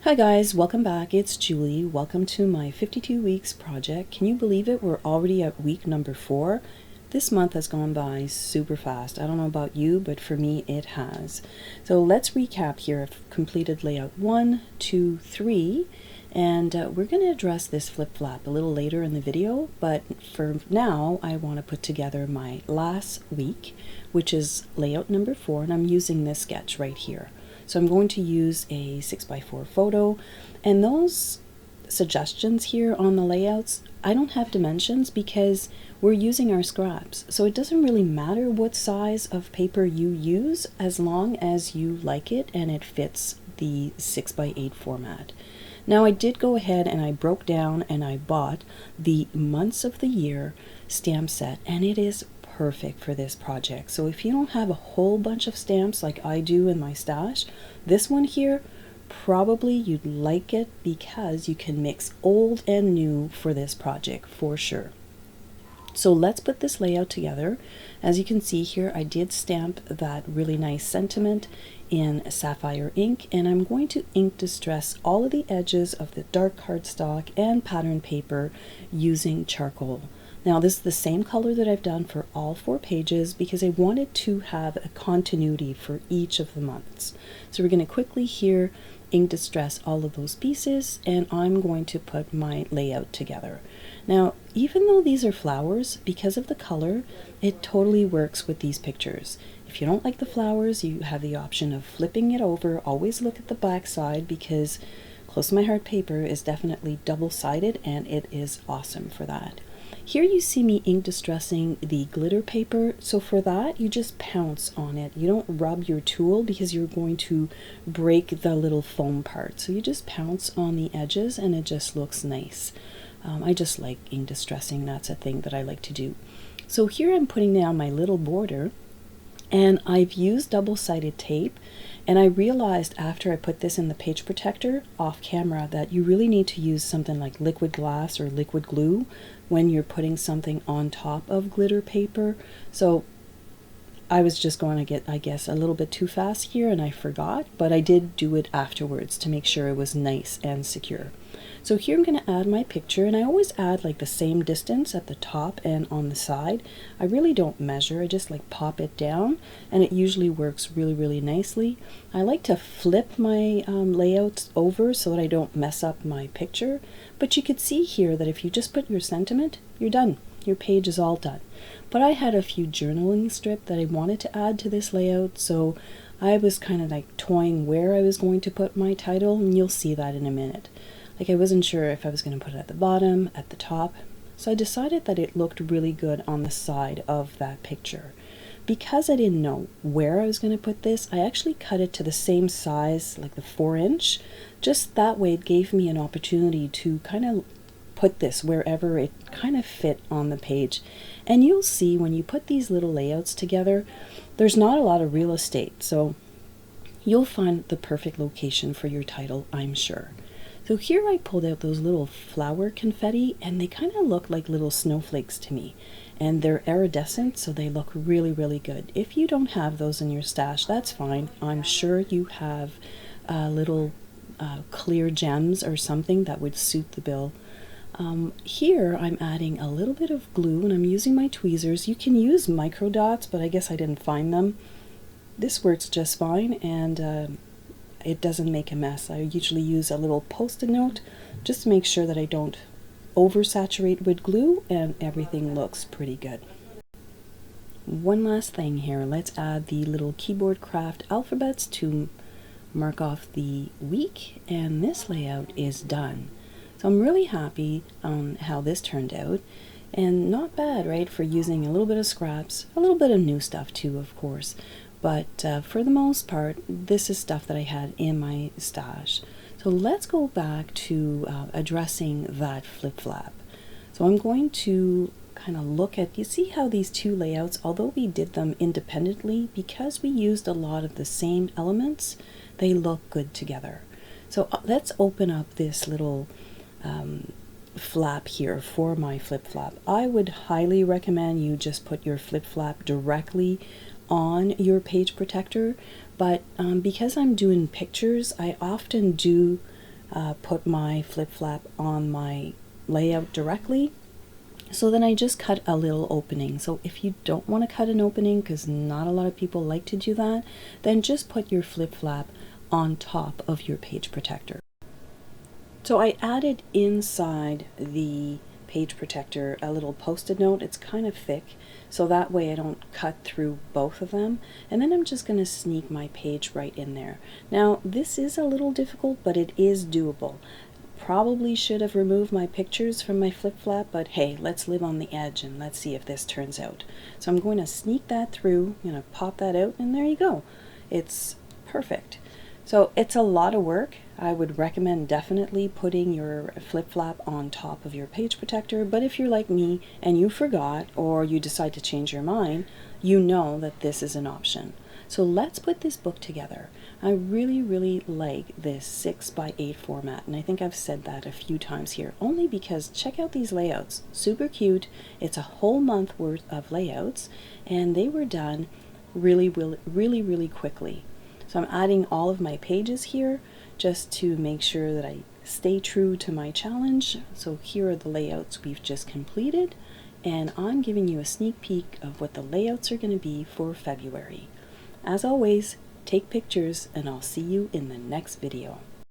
Hi guys, welcome back. It's Julie. Welcome to my 52 weeks project. Can you believe it? We're already at week number 4. This month has gone by super fast. I don't know about you, but for me it has. So let's recap here. I've completed layout 1, 2, 3, and we're going to address this flip-flap a little later in the video, but for now I want to put together my last week, which is layout number 4, and I'm using this sketch right here. So I'm going to use a 6x4 photo, and those suggestions here on the layouts, I don't have dimensions because we're using our scraps. So it doesn't really matter what size of paper you use as long as you like it and it fits the 6x8 format. Now I did go ahead and I broke down and I bought the months of the year stamp set, and it is perfect for this project. So if you don't have a whole bunch of stamps like I do in my stash, this one here, probably you'd like it because you can mix old and new for this project for sure. So let's put this layout together. As you can see here, I did stamp that really nice sentiment in sapphire ink, and I'm going to ink distress all of the edges of the dark cardstock and pattern paper using charcoal. Now this is the same color that I've done for all 4 pages because I wanted to have a continuity for each of the months. So we're going to quickly here ink distress all of those pieces, and I'm going to put my layout together. Now even though these are flowers, because of the color, it totally works with these pictures. If you don't like the flowers, you have the option of flipping it over. Always look at the back side because Close to My Heart paper is definitely double-sided and it is awesome for that. Here you see me ink distressing the glitter paper, so for that you just pounce on it. You don't rub your tool because you're going to break the little foam part. So you just pounce on the edges and it just looks nice. I just like ink distressing, that's a thing that I like to do. So here I'm putting down my little border, and I've used double-sided tape, and I realized after I put this in the page protector off camera that you really need to use something like liquid glass or liquid glue when you're putting something on top of glitter paper. So I was just going to get, I guess, a little bit too fast here and I forgot, but I did do it afterwards to make sure it was nice and secure. So here I'm going to add my picture, and I always add like the same distance at the top and on the side. I really don't measure, I just like pop it down, and it usually works really nicely. I like to flip my layouts over so that I don't mess up my picture, but you could see here that if you just put your sentiment, you're done. Your page is all done. But I had a few journaling strips that I wanted to add to this layout, so I was kind of like toying where I was going to put my title, and you'll see that in a minute. Like I wasn't sure if I was going to put it at the bottom, at the top, so I decided that it looked really good on the side of that picture. Because I didn't know where I was going to put this, I actually cut it to the same size, like the 4-inch, just that way it gave me an opportunity to kind of put this wherever it kind of fit on the page. And you'll see when you put these little layouts together, there's not a lot of real estate, so you'll find the perfect location for your title, I'm sure. So here I pulled out those little flower confetti, and they kind of look like little snowflakes to me. And they're iridescent, so they look really good. If you don't have those in your stash, that's fine. I'm sure you have little clear gems or something that would suit the bill. Here I'm adding a little bit of glue, and I'm using my tweezers. You can use micro dots, but I guess I didn't find them. This works just fine, and it doesn't make a mess. I usually use a little post-it note just to make sure that I don't oversaturate with glue, and everything looks pretty good. One last thing here, let's add the little keyboard craft alphabets to mark off the week, and this layout is done. So I'm really happy on how this turned out, and not bad, right, for using a little bit of scraps, a little bit of new stuff too, of course. But for the most part, this is stuff that I had in my stash. So let's go back to addressing that flip-flap. So I'm going to kind of look at, you see how these two layouts, although we did them independently, because we used a lot of the same elements, they look good together. So let's open up this little flap here for my flip-flap. I would highly recommend you just put your flip-flap directly on your page protector, but because I'm doing pictures, I often do put my flip flap on my layout directly. So then I just cut a little opening. So if you don't want to cut an opening, because not a lot of people like to do that, then just put your flip flap on top of your page protector. So I added inside the page protector a little post-it note. It's kind of thick, so that way I don't cut through both of them. And then I'm just going to sneak my page right in there. Now this is a little difficult, but it is doable. Probably should have removed my pictures from my flip flap, but hey, let's live on the edge and let's see if this turns out. So I'm going to sneak that through, I'm going to pop that out, and there you go. It's perfect. So it's a lot of work. I would recommend definitely putting your flip flap on top of your page protector, but if you're like me and you forgot or you decide to change your mind, you know that this is an option. So let's put this book together. I really like this 6x8 format, and I think I've said that a few times here, only because check out these layouts. Super cute. It's a whole month worth of layouts, and they were done really quickly. So I'm adding all of my pages here just to make sure that I stay true to my challenge. So here are the layouts we've just completed, and I'm giving you a sneak peek of what the layouts are going to be for February. As always, take pictures, and I'll see you in the next video.